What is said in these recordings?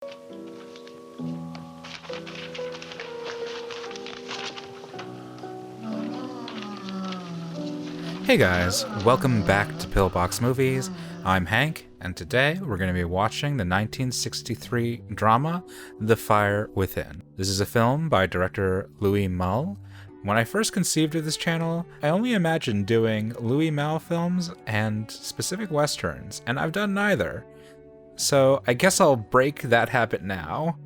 Hey guys, welcome back to Pillbox Movies. I'm Hank, and today we're going to be watching the 1963 drama, The Fire Within. This is a film by director Louis Malle. When I first conceived of this channel, I only imagined doing Louis Malle films and specific westerns, and I've done neither. So I guess I'll break that habit now.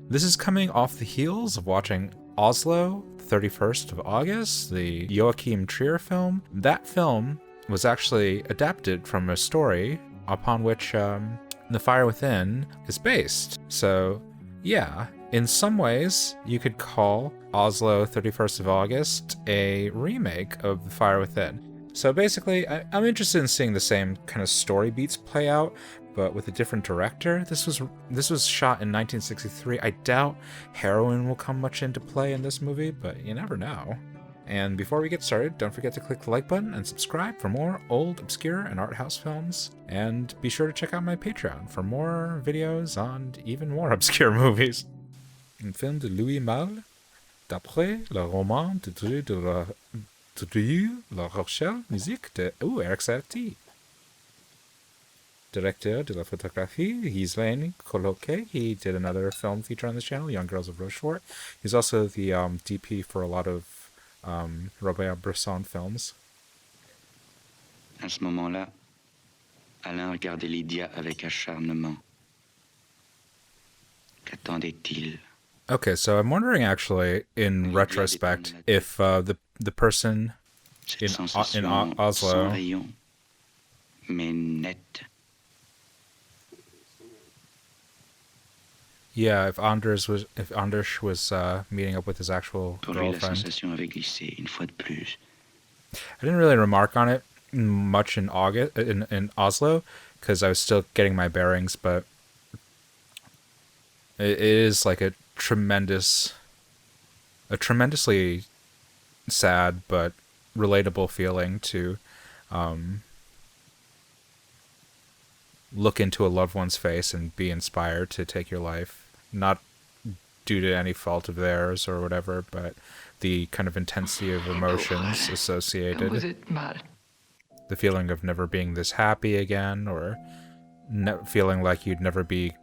This is coming off the heels of watching Oslo, 31st of August, the Joachim Trier film. That film was actually adapted from a story upon which The Fire Within is based. So yeah, in some ways you could call Oslo, 31st of August a remake of The Fire Within. So basically, I'm interested in seeing the same kind of story beats play out, but with a different director. This was shot in 1963. I doubt heroin will come much into play in this movie, but you never know. And before we get started, don't forget to click the like button and subscribe for more old, obscure, and art house films. And be sure to check out my Patreon for more videos on even more obscure movies. Un film de Louis Malle, d'après le roman de La Rochelle, musique de Eric Satie. Directeur de la photographie, Ghislaine Colloquet. He did another film feature on this channel, Young Girls of Rochefort. He's also the DP for a lot of Robert Bresson films. À ce moment-là, Alain regardait Lydia avec acharnement. Qu'attendait-il? Okay, so I'm wondering actually, in retrospect, if the person in Oslo, mais nette. yeah, if Anders was meeting up with his actual Pour lui, la girlfriend. sensation avait glissé une fois de plus. I didn't really remark on it much in Oslo, because I was still getting my bearings, but it is like a tremendously sad but relatable feeling to look into a loved one's face and be inspired to take your life, not due to any fault of theirs or whatever, but the kind of intensity of emotions associated. The feeling of never being this happy again, or feeling like you'd never be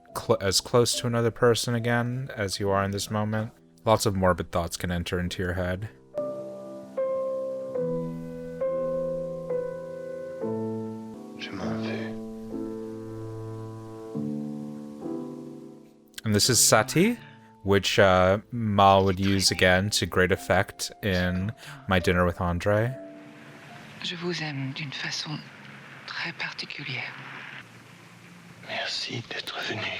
as close to another person again as you are in this moment. Lots of morbid thoughts can enter into your head. And this is Satie, which Malle would use again to great effect in My Dinner with Andre. Je vous aime d'une façon très particulière. Merci d'être venu.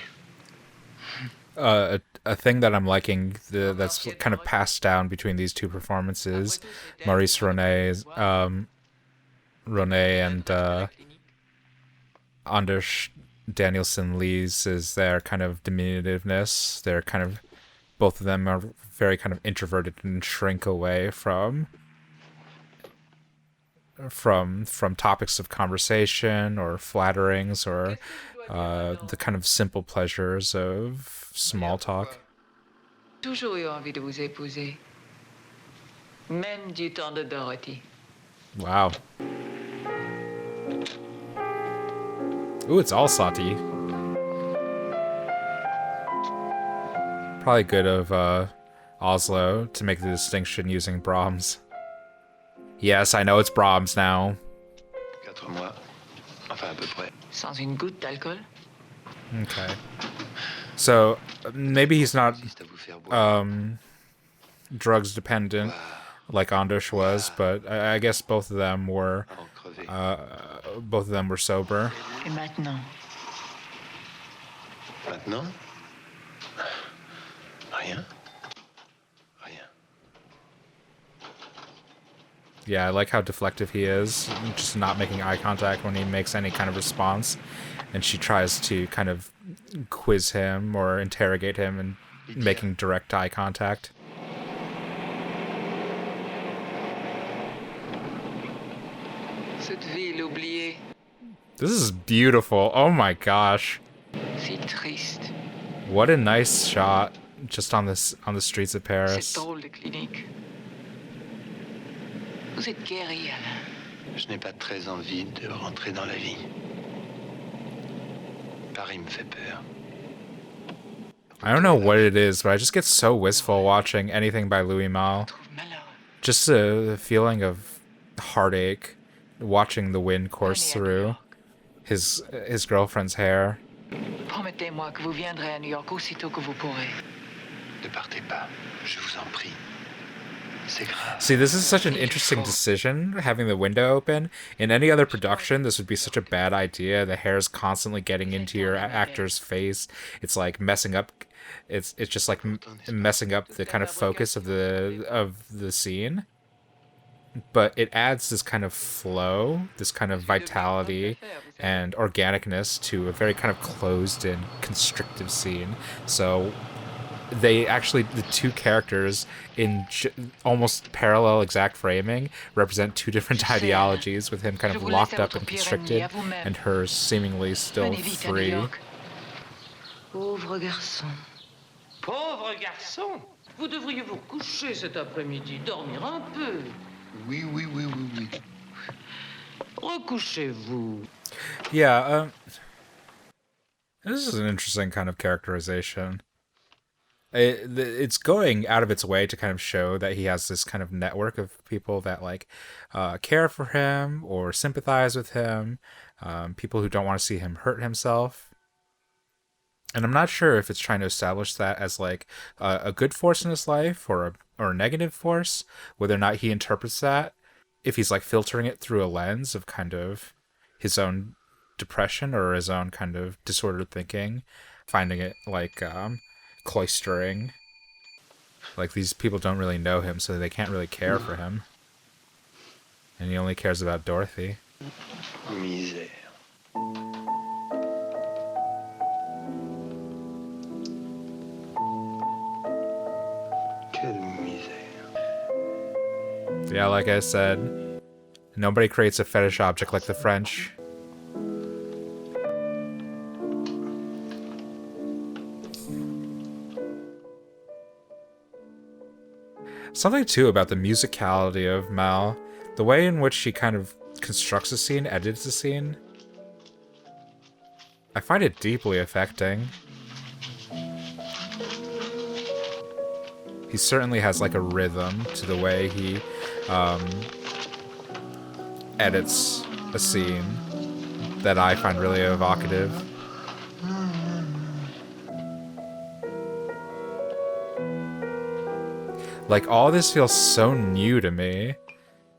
A thing that I'm liking that's kind of passed down between these two performances, Maurice Ronet and Anders Danielsen Lee's, is their kind of diminutiveness. They're kind of, both of them are very kind of introverted and shrink away from topics of conversation or flatterings or the kind of simple pleasures of small talk. Toujours eu envie de vous épouser. Même du temps de Dorothy. Wow. Ooh, it's all Satie. Probably good of Oslo to make the distinction using Brahms. Yes, I know it's Brahms now. 4 mois. Enfin, à peu près. Sans une goutte d'alcool. Okay. So, maybe he's not drugs dependent like Anders was, but I guess both of them were sober. Et maintenant? Maintenant? Rien. Rien. Yeah, I like how deflective he is, just not making eye contact when he makes any kind of response. And she tries to kind of quiz him or interrogate him and making direct eye contact. Cette ville oubliée. This is beautiful. Oh my gosh. Si triste. What a nice shot just on the streets of C'est Paris. drôle, les cliniques. Vous êtes guéri, Alain. Je n'ai pas très envie de rentrer dans la vie. Paris me fait peur. I don't know what it is, but I just get so wistful watching anything by Louis Malle. Trouve malheureux. Just a feeling of heartache watching the wind course Venez à New through York. his girlfriend's hair. Promettez-moi que vous viendrez à New York aussitôt que vous pourrez. Ne partez pas, je vous en prie. C'est grave. See, this is such an interesting decision, having the window open. In any other production, this would be such a bad idea. The hair's constantly getting into your actor's face. It's like messing up. It's just like messing up the kind of focus of the scene. But it adds this kind of flow, this kind of vitality and organicness to a very kind of closed and constrictive scene. So they actually, the two characters in almost parallel exact framing represent two different ideologies, with him kind of locked up and constricted and her seemingly still Venez vite à New free. York. Pauvre garçon. Pauvre garçon, vous devriez vous coucher cet après-midi, dormir un peu. Oui. Recouchez-vous. Yeah, this is an interesting kind of characterization. It's going out of its way to kind of show that he has this kind of network of people that like care for him or sympathize with him, people who don't want to see him hurt himself. And I'm not sure if it's trying to establish that as like a good force in his life or a negative force, whether or not he interprets that, if he's like filtering it through a lens of kind of his own depression or his own kind of disordered thinking, finding it like cloistering. Like these people don't really know him, so they can't really care for him. And he only cares about Dorothy. Misère. Quelle misère. Yeah, like I said, nobody creates a fetish object like the French. Something too about the musicality of Malle, the way in which she kind of constructs a scene, edits a scene. I find it deeply affecting. He certainly has like a rhythm to the way he edits a scene that I find really evocative. Like, all this feels so new to me.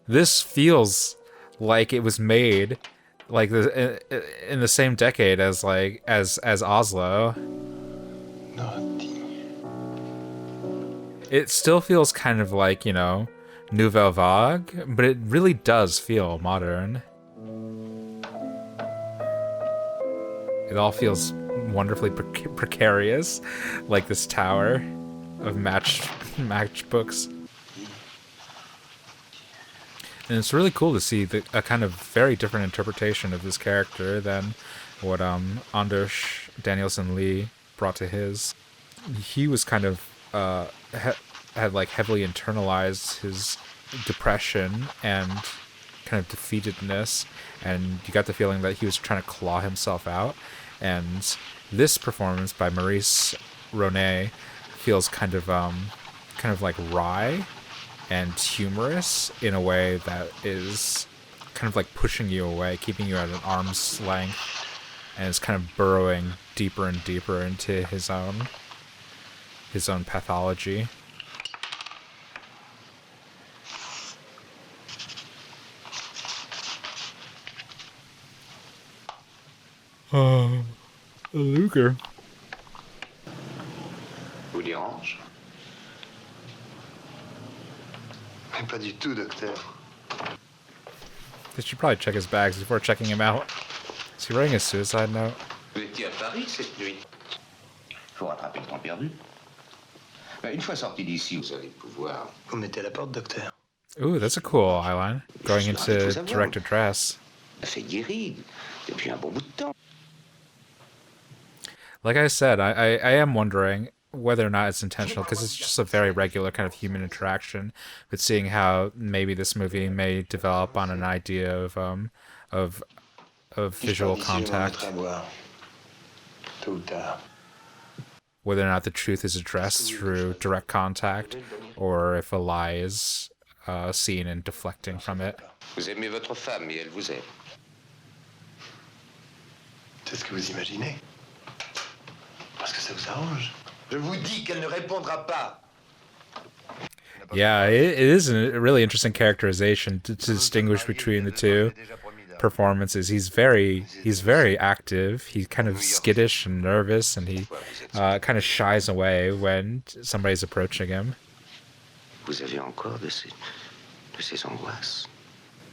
This feels like it was made like in the same decade as like as Oslo. Naughty. It still feels kind of like, you know, Nouvelle Vague, but it really does feel modern. It all feels wonderfully precarious, like this tower of matchbooks. And it's really cool to see a kind of very different interpretation of this character than what Anders Danielson Lee brought to his. He was kind of had like heavily internalized his depression and kind of defeatedness, and you got the feeling that he was trying to claw himself out. And this performance by Maurice Ronet feels kind of like wry and humorous in a way that is kind of like pushing you away, keeping you at an arm's length, and it's kind of burrowing deeper and deeper into his own pathology. A Luger. Vous dérange? Mais pas du tout, docteur. They should probably check his bags before checking him out. Is he writing a suicide note? Vous étiez à Paris cette nuit. Il faut rattraper le temps perdu. Ben, une fois sorti d'ici, vous allez pouvoir. Vous mettez à la porte, docteur. Ooh, that's a cool eyeline. Going into direct address. Ça fait guérir depuis un bon bout de temps. Like I said, I am wondering whether or not it's intentional, because it's just a very regular kind of human interaction. But seeing how maybe this movie may develop on an idea of of visual contact, whether or not the truth is addressed through direct contact, or if a lie is seen and deflecting from it. Vous aimez votre femme et elle vous aime. C'est ce que vous imaginez? Parce que ça vous arrange. Je vous dis qu'elle ne répondra pas. Yeah, it is a really interesting characterization to distinguish between the two performances. He's very active. He's kind of skittish and nervous, and he kind of shies away when somebody's approaching him. Vous avez encore de ces angoisses.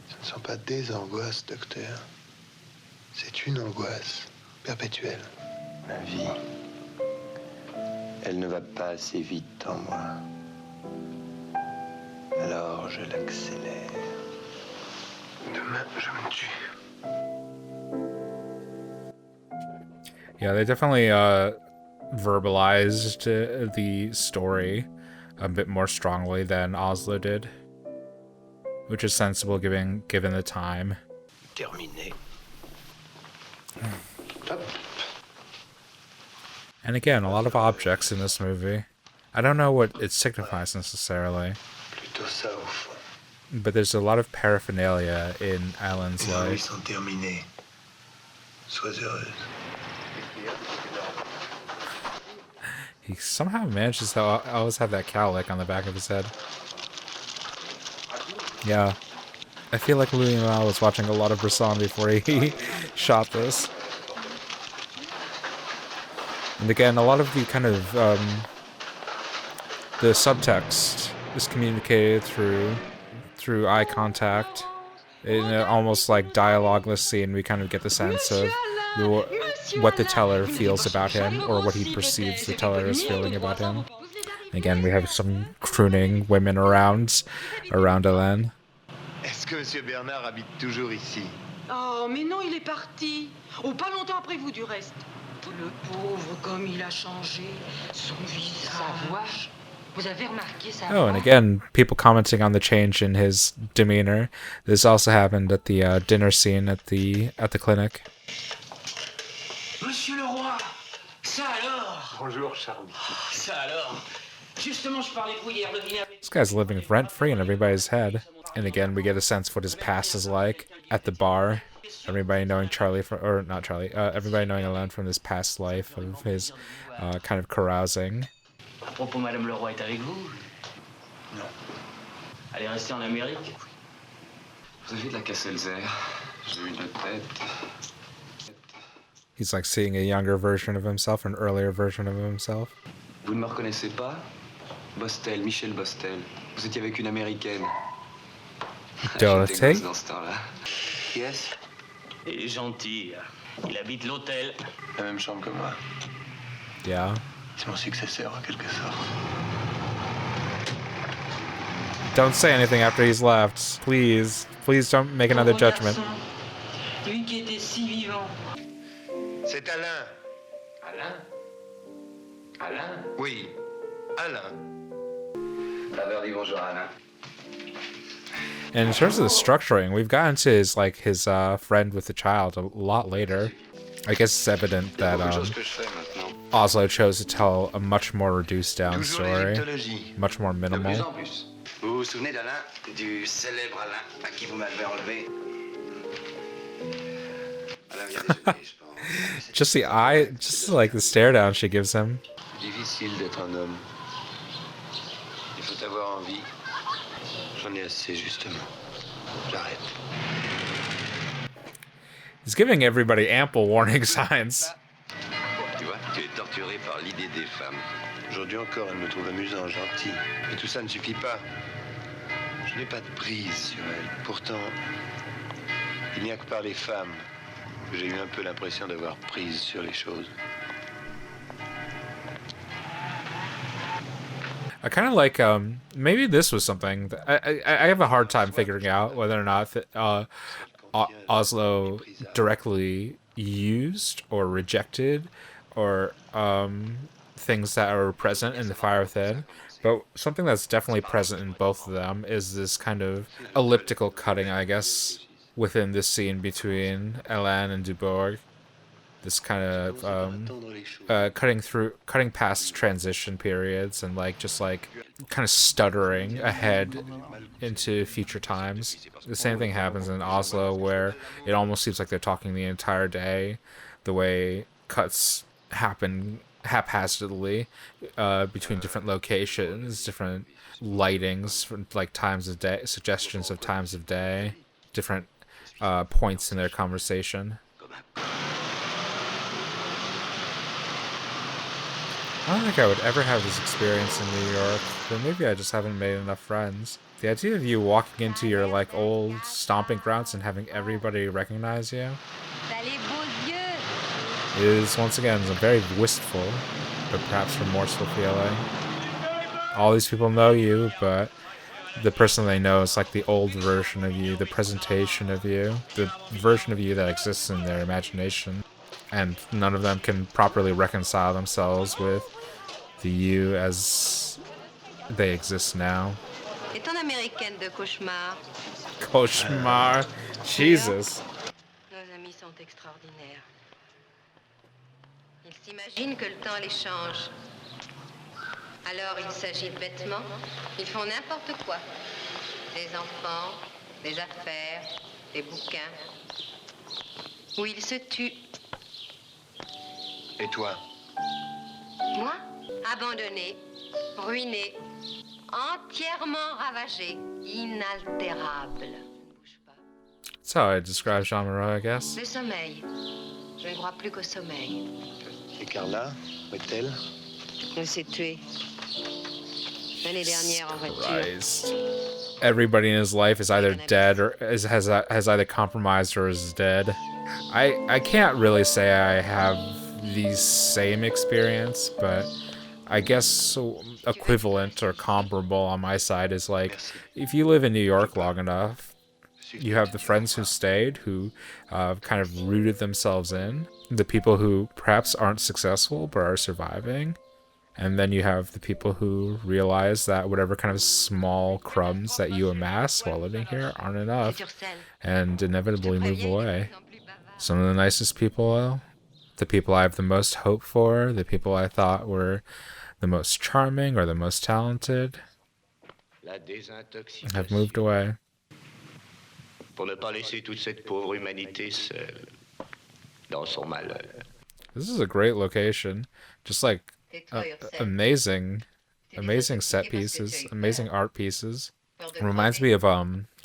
Ce ne sont pas des angoisses, docteur. C'est une angoisse perpétuelle. Ma vie, elle ne va pas assez vite en moi. Alors je l'accélère. Demain, je me tue. Yeah, they definitely verbalized the story a bit more strongly than Oslo did, which is sensible given the time. Terminé. And again, a lot of objects in this movie. I don't know what it signifies necessarily, Plutôt ça au fond. but there's a lot of paraphernalia in Alan's Les nuits life. sont terminées. Sois heureuse. He somehow manages to always have that cowlick on the back of his head. Yeah. I feel like Louis Malle was watching a lot of Bresson before he shot this. And again, a lot of the kind of the subtext is communicated through eye contact. In an almost like dialogueless scene, we kind of get the sense of what the teller feels about him, or what he perceives the teller is feeling about him. Again, we have some crooning women around Hélène. Est-ce que Monsieur Bernard habite toujours ici? Oh, mais non, il est parti. Oh, pas longtemps après vous, du reste. Le pauvre, comme il a changé. Son visage. Sa voix. Vous avez remarqué sa voix? Oh, and again, people commenting on the change in his demeanor. This also happened at the dinner scene at the clinic. Monsieur le roi, ça alors? Bonjour, Charlie. Ça alors? Justement, je parlais de vous hier, le dîner avec... This guy's living rent-free in everybody's head. And again, we get a sense of what his past is like at the bar. Everybody knowing everybody knowing Alain from his past life of his kind of carousing. À propos, Madame Leroy est avec vous? Non. Elle est restée en Amérique? Vous avez de la Casselzer. J'ai eu une tête. He's like seeing a younger version of himself, an earlier version of himself. Vous ne me reconnaissez pas? Bostel, Michel Bostel. Vous étiez avec une américaine. Dorothy? J'étais gosse dans ce temps-là. Yes. Il est gentil. Il habite l'hôtel. La même chambre que moi. Yeah. C'est mon successeur, en quelque sorte. Don't say anything after he's left. Please. Please don't make another judgment. Lui qui était si vivant. C'est Alain. Alain? Alain? Oui, Alain. D'abord, dis bonjour, Alain. And in terms of the structuring, we've gotten to his friend with the child a lot later. I guess it's evident that Oslo chose to tell a much more reduced down Toujours story, l'égyptologie. much more De minimal. plus en plus. Vous vous souvenez d'Alain? Du célèbre Alain à qui vous m'avez enlevé? Alain vient déjeuner, je pense. Just the eye, just like the stare down she gives him. Difficile d'être un homme. Il faut avoir envie. J'en ai assez, justement. J'arrête. He's giving everybody ample warning signs. Tu vois, tu es torturé par l'idée des femmes. Aujourd'hui encore, elle me trouve amusant, gentil. Mais tout ça ne suffit pas. Je n'ai pas de prise sur elle. Pourtant, il n'y a que par les femmes que j'ai eu un peu l'impression d'avoir prise sur les choses. I kind of like, maybe this was something that I have a hard time figuring out whether or not Oslo directly used or rejected or things that are present in The Fire Within, but something that's definitely present in both of them is this kind of elliptical cutting, I guess, within this scene between Hélène and Dubourg. This kind of cutting past transition periods and just kind of stuttering ahead into future times. The same thing happens in Oslo, where it almost seems like they're talking the entire day. The way cuts happen haphazardly between different locations, different lightings, like times of day, suggestions of times of day, different points in their conversation. I don't think I would ever have this experience in New York, but maybe I just haven't made enough friends. The idea of you walking into your old stomping grounds and having everybody recognize you is once again a very wistful, but perhaps remorseful feeling. All these people know you, but the person they know is like the old version of you, the presentation of you, the version of you that exists in their imagination. And none of them can properly reconcile themselves with the you as they exist now. Est en américaine de cauchemar. Cauchemar. Jesus. Nos amis sont extraordinaires. Ils s'imaginent que le temps les change. Alors ils s'agitent bêtement, ils font n'importe quoi. Des enfants, des affaires, des bouquins. Ou ils se tuent. Et toi? Moi, abandonné, ruiné, entièrement ravagé, inaltérable. That's how I describe Jean Moreau, I guess. Le sommeil. Je ne crois plus qu'au sommeil. Et Carla, où est-elle? Elle s'est tuée. L'année dernière en voiture. Christ. Everybody in his life is either dead or has either compromised or is dead. I can't really say I have the same experience, but I guess equivalent or comparable on my side is if you live in New York long enough, you have the friends who stayed, who kind of rooted themselves in, the people who perhaps aren't successful but are surviving, and then you have the people who realize that whatever kind of small crumbs that you amass while living here aren't enough and inevitably move away. Some of the nicest people, the people I have the most hope for, the people I thought were the most charming or the most talented, have moved away. Pour ne pas laisser toute cette pauvre humanité seule dans son malheur. This is a great location. Just amazing set pieces, amazing art pieces. Reminds me of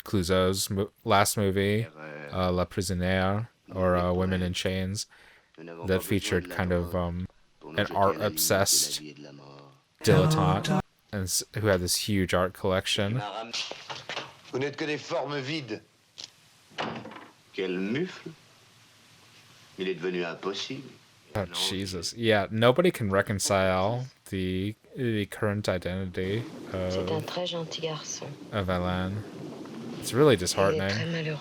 Clouseau's last movie, La Prisonnière, or Women in Chains, that featured kind of an art-obsessed dilettante and who had this huge art collection. Vous n'êtes que des formes vides. Quel mufle! Il est devenu impossible. Oh, Jesus. Yeah, nobody can reconcile the current identity of Hélène. It's really disheartening.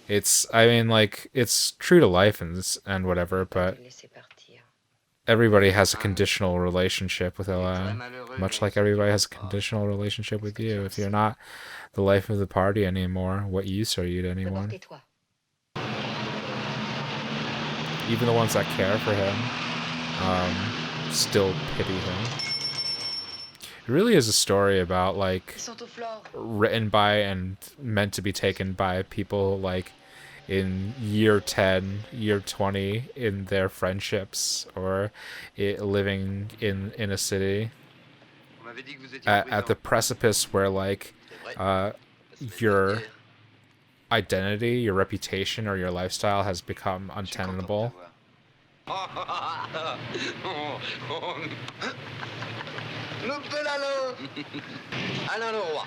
It's true to life and whatever, but everybody has a conditional relationship with Hélène, much like everybody has a conditional relationship with you. If you're not the life of the party anymore, what use are you to anyone? Even the ones that care for him still pity him. It really is a story about written by and meant to be taken by people in year 10, year 20 in their friendships or living in a city at the precipice where your identity, your reputation, or your lifestyle has become untenable. Alain Leroy,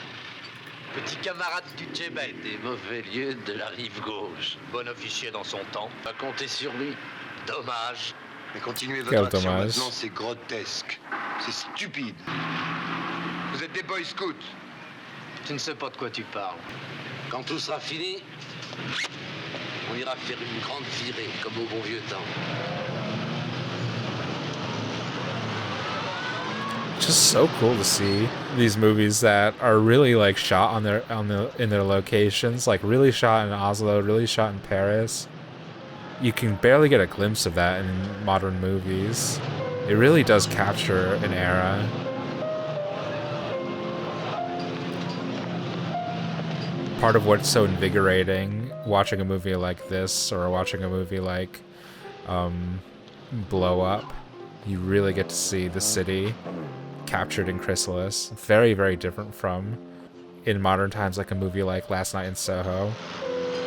petit camarade du Tchébel, des mauvais lieux de la rive gauche. Bon officier dans son temps, pas compter sur lui. Dommage. Mais continuez votre action maintenant, c'est grotesque. C'est stupide. Vous êtes des boy scouts. Tu ne sais pas de quoi tu parles. Quand tout sera fini, on ira faire une grande virée, comme au bon vieux temps. Just so cool to see these movies that are really like shot in their locations, like really shot in Oslo, really shot in Paris. You can barely get a glimpse of that in modern movies. It really does capture an era. Part of what's so invigorating watching a movie like this, or watching a movie like Blow Up, you really get to see the city captured in chrysalis. Very, very different from in modern times, like a movie like Last Night in Soho.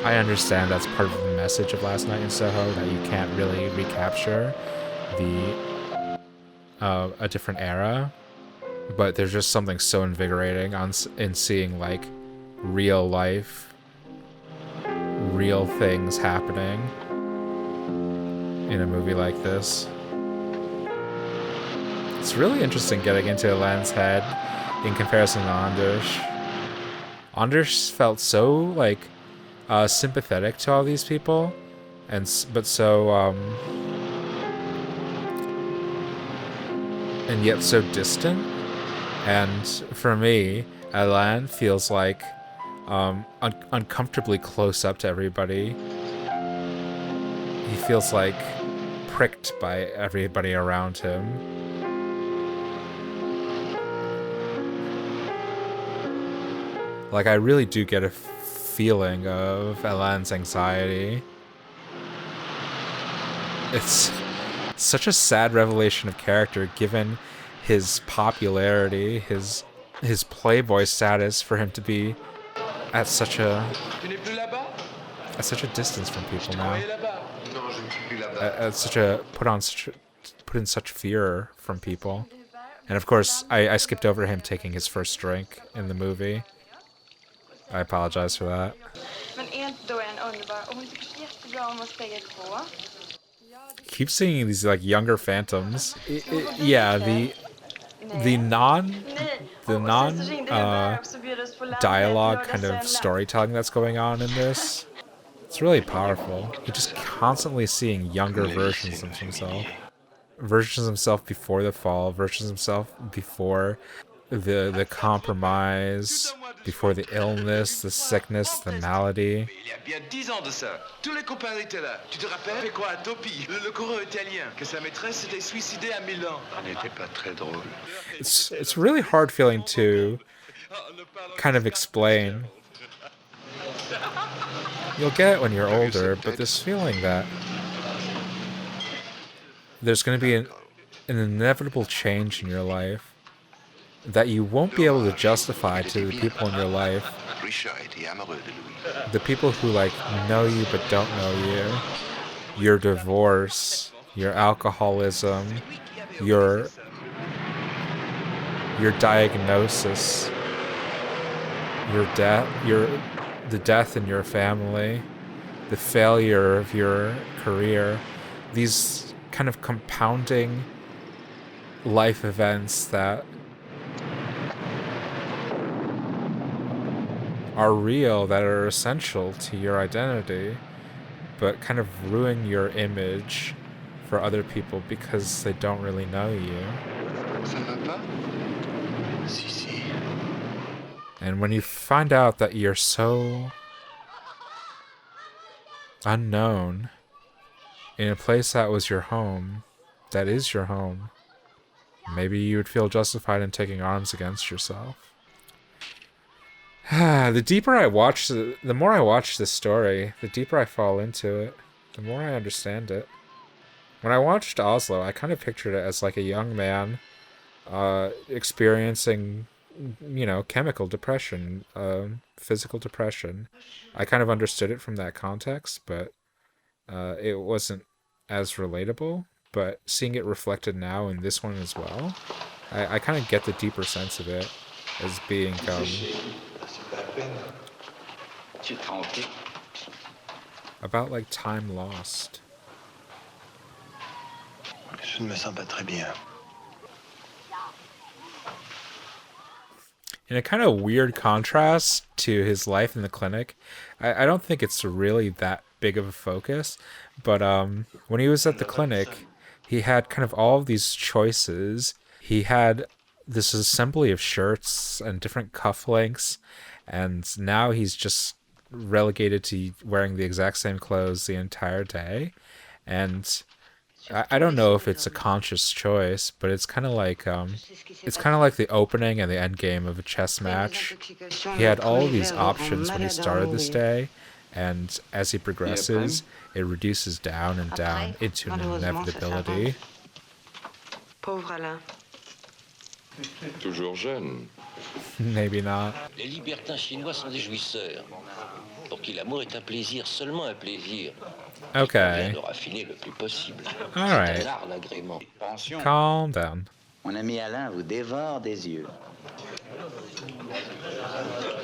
I understand that's part of the message of Last Night in Soho, that you can't really recapture a different era, but there's just something so invigorating in seeing like real life, real things happening in a movie like this. It's really interesting getting into Alain's head in comparison to Anders. Anders felt so like sympathetic to all these people, but so and yet so distant. And for me, Alain feels like uncomfortably close up to everybody. He feels like pricked by everybody around him. Like, I really do get a feeling of Alain's anxiety. It's such a sad revelation of character, given his popularity, his playboy status, for him to be at such a distance from people now. Put in such fear from people. And of course, I skipped over him taking his first drink in the movie. I apologize for that. Keep seeing these like younger phantoms. Yeah, the non dialogue kind of storytelling that's going on in this. It's really powerful. You're just constantly seeing younger versions of himself. Versions of himself before the fall, versions of himself before the compromise, before the illness, the sickness, the malady. It's really hard feeling to kind of explain. You'll get it when you're older, but this feeling that there's going to be an inevitable change in your life that you won't be able to justify to the people in your life. The people who like know you but don't know you. Your divorce, your alcoholism, your diagnosis, the death in your family, the failure of your career. These kind of compounding life events that are real, that are essential to your identity, but kind of ruin your image for other people because they don't really know you. And when you find out that you're so unknown in a place that was your home, that is your home, maybe you would feel justified in taking arms against yourself. The deeper I watch, the more I watch this story, the deeper I fall into it, the more I understand it. When I watched Oslo, I kind of pictured it as like a young man experiencing, chemical depression, physical depression. I kind of understood it from that context, but it wasn't as relatable. But seeing it reflected now in this one as well, I kind of get the deeper sense of it as being about like time lost. Je ne me sens pas très bien. In a kind of weird contrast to his life in the clinic, I don't think it's really that big of a focus, but when he was at the clinic, he had kind of all of these choices. He had this assembly of shirts and different cufflinks, and now he's just relegated to wearing the exact same clothes the entire day. And I don't know if it's a conscious choice, but it's kind of like the opening and the end game of a chess match. He had all these options when he started this day, and as he progresses, it reduces down and down into an inevitability. Pauvre Alain. Toujours jeune. Maybe not. Les libertins chinois sont des jouisseurs. Pour qui l'amour est un plaisir, seulement un plaisir. Okay. De raffiner le plus possible. All right. C'est un art, l'agrément. Calm down. Mon ami Alain vous dévore des yeux.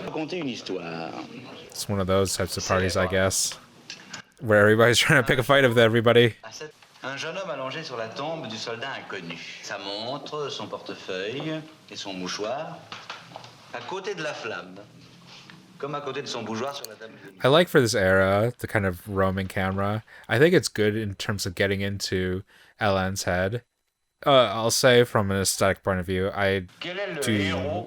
Racontez une histoire. It's one of those types of parties, I guess, where everybody's trying to pick a fight with everybody. Un jeune homme allongé sur la tombe du soldat inconnu. Sa montre, son portefeuille et son mouchoir à côté de la flamme. Comme à côté de son bougeoir sur la table. I like for this era, the kind of roaming camera. I think it's good in terms of getting into Ellen's head. I'll say from an aesthetic point of view, I do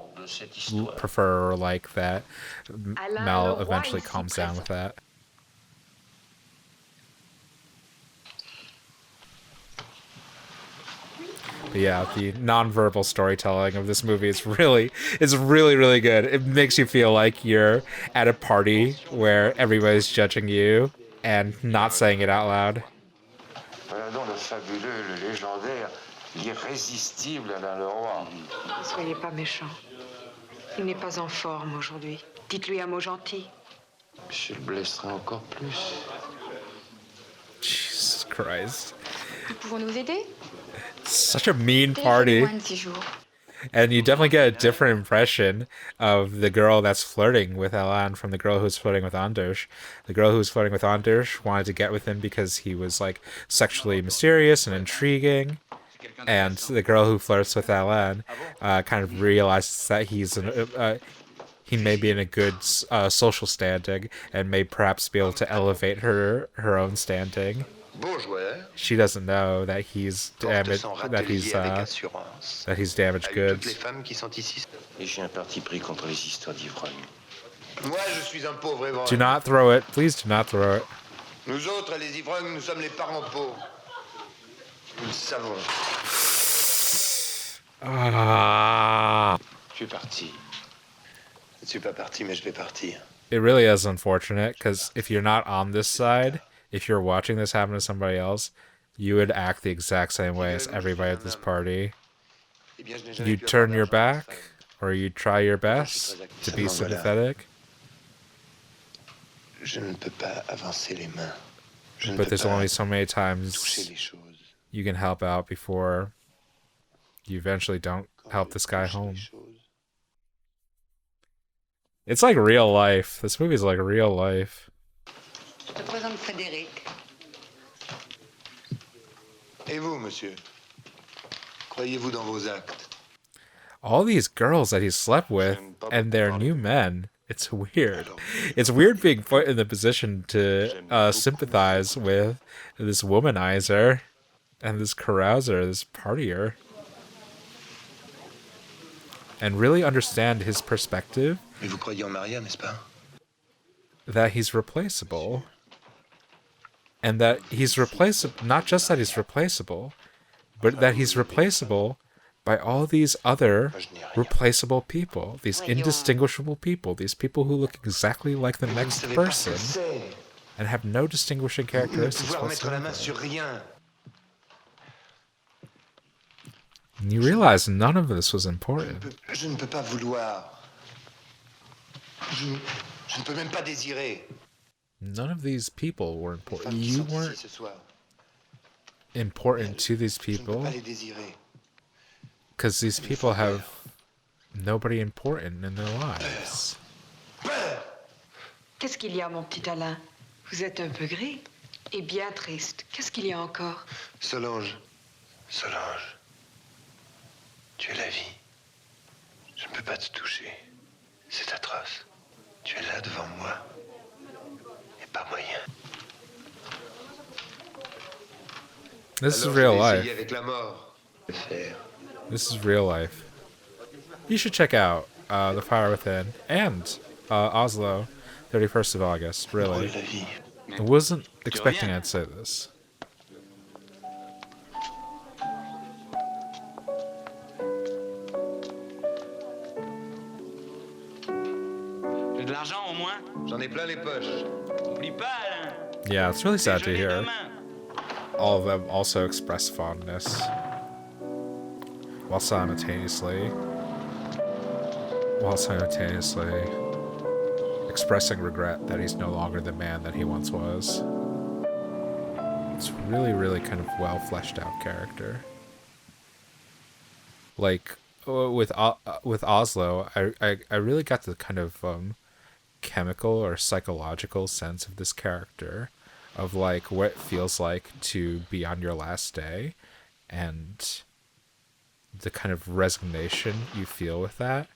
prefer like that. Malle eventually calms down with that. But yeah, the non-verbal storytelling of this movie is really good. It makes you feel like you're at a party where everybody's judging you and not saying it out loud. Voilà donc le fabuleux, le légendaire, l'irrésistible Alain Leroy. Ne soyez pas méchant. Il n'est pas en forme aujourd'hui. Dites-lui un mot gentil. Je le blesserai encore plus. Jesus Christ. Nous pouvons nous aider? Such a mean party. And you definitely get a different impression of the girl that's flirting with Alain from the girl who's flirting with Anders. The girl who's flirting with Anders wanted to get with him because he was like sexually mysterious and intriguing. And the girl who flirts with Alain kind of realizes that he may be in a good social standing and may perhaps be able to elevate her own standing. She doesn't know that he's damaged goods. Do not throw it. Please do not throw it. Nous autres, les ivrognes, nous sommes les parents pauvres. Nous le savons. Ah. Je suis parti. Je ne suis pas parti, mais je vais partir. It really is unfortunate, because if you're not on this side, if you're watching this happen to somebody else, you would act the exact same way as everybody at this party. You'd turn your back, or you'd try your best to be sympathetic. But there's only so many times you can help out before you eventually don't help this guy home. It's like real life. This movie's like real life. Je présente Frédéric. Et vous, monsieur? Croyez-vous dans vos actes? All these girls that he slept with, and they're new men. It's weird. It's weird being put in the position to sympathize with this womanizer and this carouser, this partier. And really understand his perspective. Mais vous croyez en Maria, n'est-ce pas? That he's replaceable. And that he's replaceable, not just that he's replaceable, but that he's replaceable by all these other replaceable people, these indistinguishable people, these people who look exactly like the next person and have no distinguishing characteristics whatsoever. And you realize none of this was important. Je ne peux pas vouloir. Je ne peux même pas désirer. None of these people were important. You weren't important to these people because these people have nobody important in their lives. Qu'est-ce qu'il y a, mon petit Alain? Vous êtes un peu gris et bien triste. Qu'est-ce qu'il y a encore? Solange. Solange. Tu es la vie. Je ne peux pas te toucher. C'est atroce. Tu es là devant moi. Et pas moyen. This is real life. Avec la mort. This is real life. You should check out The Fire Within and Oslo, 31st of August. Really, I wasn't expecting I'd say this. J'ai de l'argent au moins? J'en ai plein les poches. Oublie pas, Alain. Yeah, it's really sad to Déjeuner hear. demain. All of them also express fondness, while simultaneously expressing regret that he's no longer the man that he once was. It's really, really kind of well fleshed out character. Like with Oslo, I really got the kind of chemical or psychological sense of this character, of like what it feels like to be on your last day, and the kind of resignation you feel with that.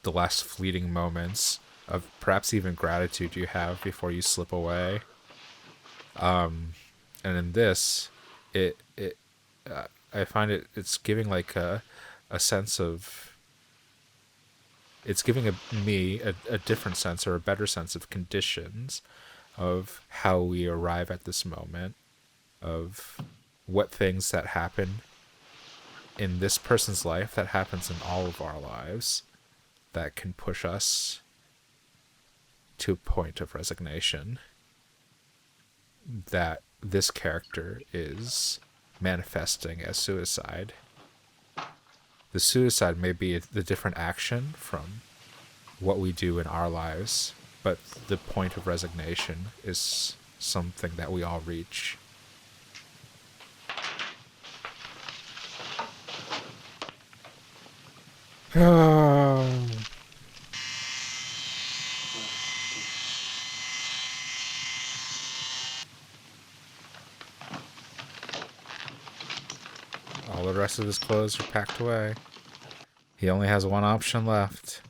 The last fleeting moments of perhaps even gratitude you have before you slip away. And in this, I find it's giving like a sense of, it's giving me a different sense, or a better sense of conditions of how we arrive at this moment, of what things that happen in this person's life, that happens in all of our lives, that can push us to a point of resignation, that this character is manifesting as suicide. The suicide may be the different action from what we do in our lives, but the point of resignation is something that we all reach. All the rest of his clothes are packed away. He only has one option left.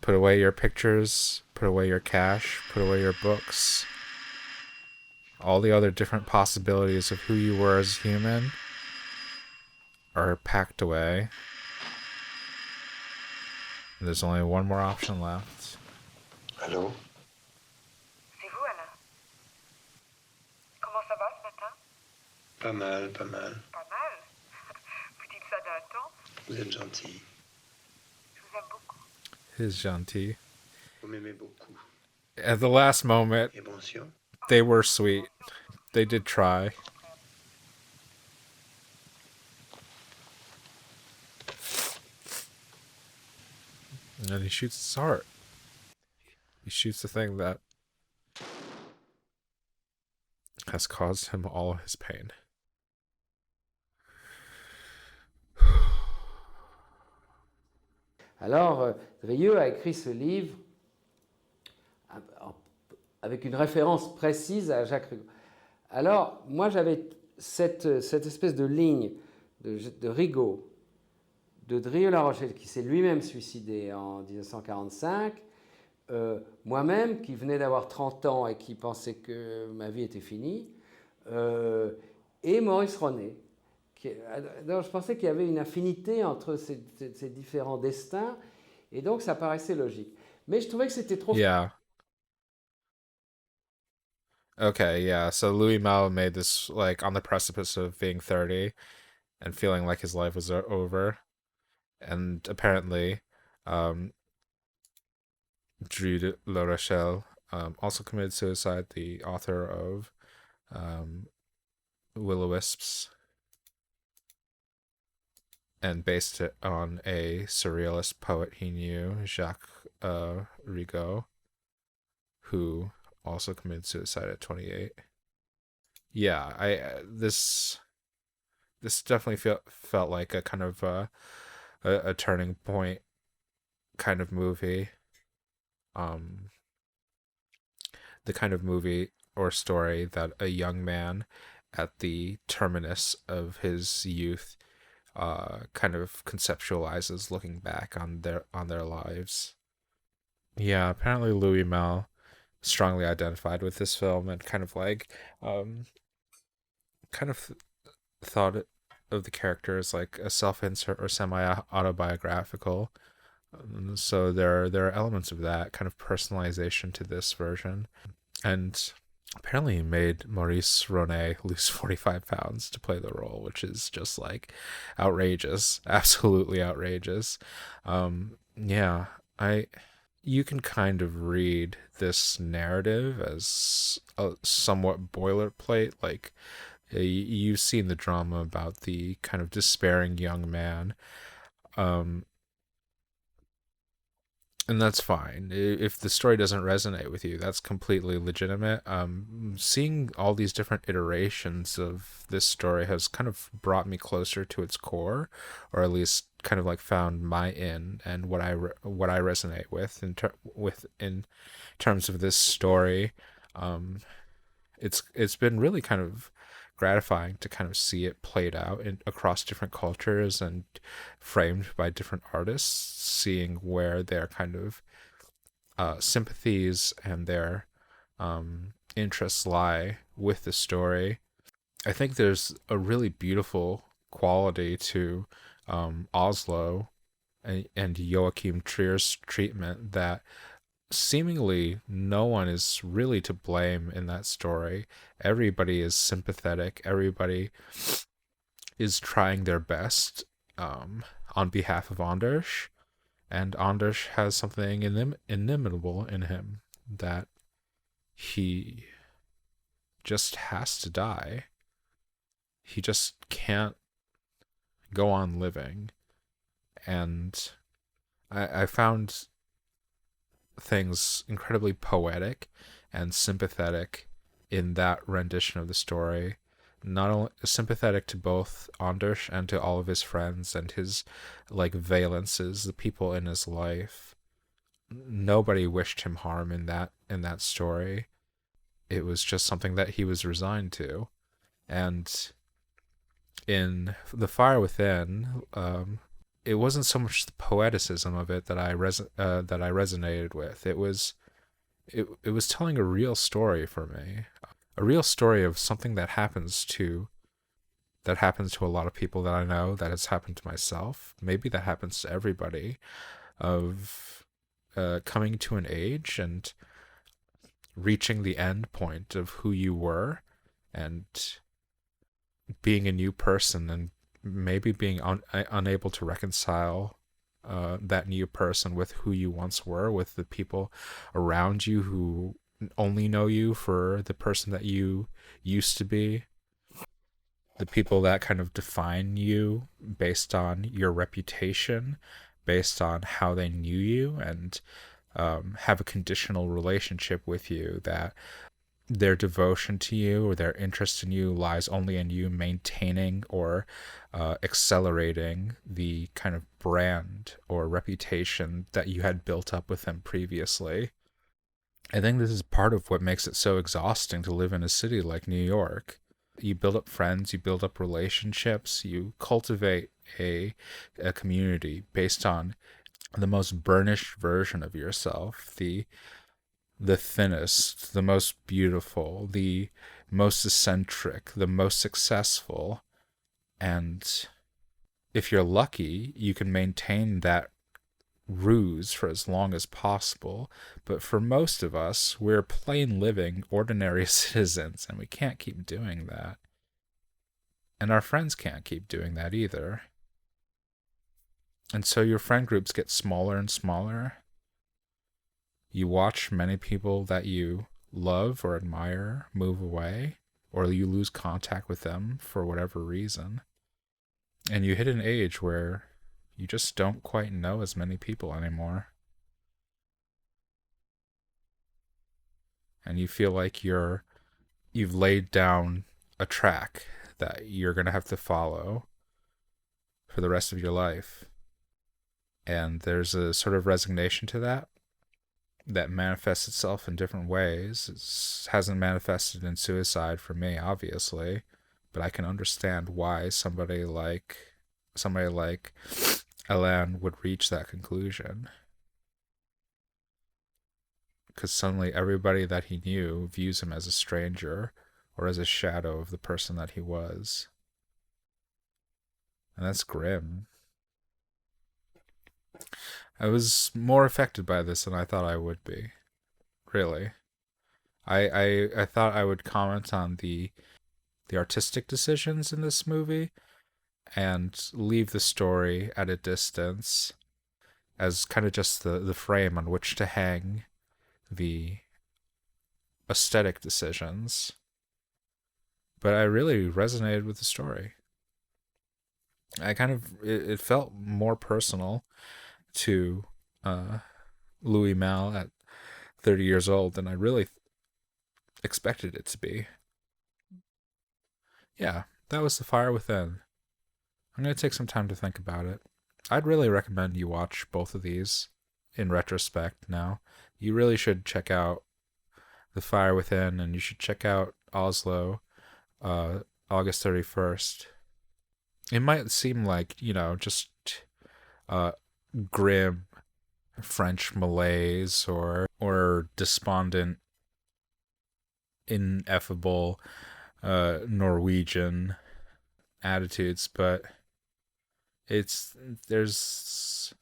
Put away your pictures, put away your cash, put away your books. All the other different possibilities of who you were as a human are packed away. There's only one more option left. Allô? C'est vous, Alain? Comment ça va ce matin? Pas mal, pas mal. Pas mal. Vous dites ça d'un ton? Vous êtes gentil. Je vous aime beaucoup. His gentil. Vous m'aimez beaucoup. At the last moment, Et bon sûr. they were sweet. They did try. And then he shoots his heart. He shoots the thing that has caused him all his pain. Alors, Drieux a écrit ce livre avec une référence précise à Jacques Rigaud. Alors, moi, j'avais cette espèce de ligne de Rigaud, de Drieux-La Rochelle, qui s'est lui-même suicidé en 1945, moi-même, qui venais d'avoir 30 ans et qui pensais que ma vie était finie, et Maurice Ronet. Donc, je pensais qu'il y avait une affinité entre ces différents destins, et donc ça paraissait logique. Mais je trouvais que c'était trop... Yeah. Okay, yeah. So Louis Malle made this like on the precipice of being 30 and feeling like his life was over. And apparently, Drew de La Rochelle also committed suicide, the author of Will-O-Wisps, and based it on a surrealist poet he knew, Jacques Rigaud, who also committed suicide at 28. Yeah, this definitely felt like a kind of a turning point kind of movie. The kind of movie or story that a young man at the terminus of his youth kind of conceptualizes looking back on their lives. Yeah, apparently Louis Malle strongly identified with this film and kind of like thought of the characters like a self-insert or semi-autobiographical. So there are elements of that kind of personalization to this version. And apparently he made Maurice Ronet lose 45 pounds to play the role, which is just like outrageous, absolutely outrageous. Yeah, you can kind of read this narrative as a somewhat boilerplate. Like, you've seen the drama about the kind of despairing young man. And that's fine. If the story doesn't resonate with you, that's completely legitimate. Seeing all these different iterations of this story has kind of brought me closer to its core, or at least kind of like found my in and what I resonate with in terms of this story. It's been really kind of gratifying to kind of see it played out across different cultures and framed by different artists, seeing where their kind of sympathies and their interests lie with the story. I think there's a really beautiful quality to Oslo and Joachim Trier's treatment that seemingly no one is really to blame in that story. Everybody is sympathetic. Everybody is trying their best on behalf of Anders. And Anders has something inimitable in him that he just has to die. He just can't go on living. And I found things incredibly poetic and sympathetic in that rendition of the story. Not only sympathetic to both Anders and to all of his friends and his like valences, the people in his life. Nobody wished him harm in that story. It was just something that he was resigned to. And in The Fire Within, it wasn't so much the poeticism of it that I resonated with. It was telling a real story for me, a real story of something that happens to a lot of people that I know, that has happened to myself. Maybe that happens to everybody, of coming to an age and reaching the end point of who you were and being a new person, and maybe being unable to reconcile that new person with who you once were, with the people around you who only know you for the person that you used to be, the people that kind of define you based on your reputation, based on how they knew you, and have a conditional relationship with you, that their devotion to you or their interest in you lies only in you maintaining or accelerating the kind of brand or reputation that you had built up with them previously. I think this is part of what makes it so exhausting to live in a city like New York. You build up friends, you build up relationships, you cultivate a community based on the most burnished version of yourself, the thinnest, the most beautiful, the most eccentric, the most successful. And if you're lucky, you can maintain that ruse for as long as possible. But for most of us, we're plain living, ordinary citizens, and we can't keep doing that. And our friends can't keep doing that either. And so your friend groups get smaller and smaller. You watch many people that you love or admire move away, or you lose contact with them for whatever reason. And you hit an age where you just don't quite know as many people anymore. And you feel like you've laid down a track that you're going to have to follow for the rest of your life. And there's a sort of resignation to that manifests itself in different ways. It hasn't manifested in suicide for me, obviously, but I can understand why somebody like Alain would reach that conclusion. Because suddenly everybody that he knew views him as a stranger or as a shadow of the person that he was. And that's grim. I was more affected by this than I thought I would be. Really. I thought I would comment on the artistic decisions in this movie and leave the story at a distance as kind of just the frame on which to hang the aesthetic decisions. But I really resonated with the story. It felt more personal to Louis Malle at 30 years old than I really expected it to be. Yeah, that was The Fire Within. I'm going to take some time to think about it. I'd really recommend you watch both of these in retrospect now. You really should check out The Fire Within, and you should check out Oslo, August 31st. It might seem like, just grim French malaise or despondent, ineffable Norwegian attitudes, but there is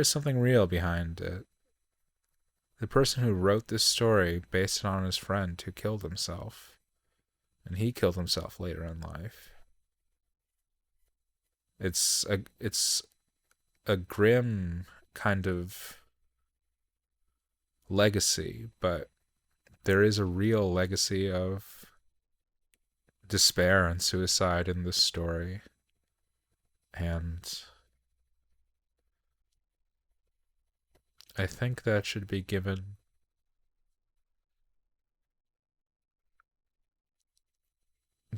something real behind it. The person who wrote this story based it on his friend who killed himself, and he killed himself later in life. It's a grim kind of legacy, but there is a real legacy of despair and suicide in this story. And I think that should be given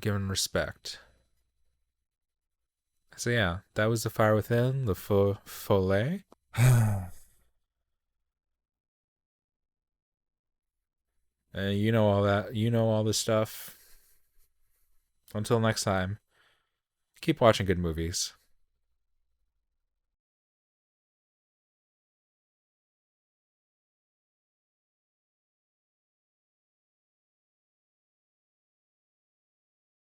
respect. So yeah, that was The Fire Within, the Follet. You know all that. You know all this stuff. Until next time, keep watching good movies.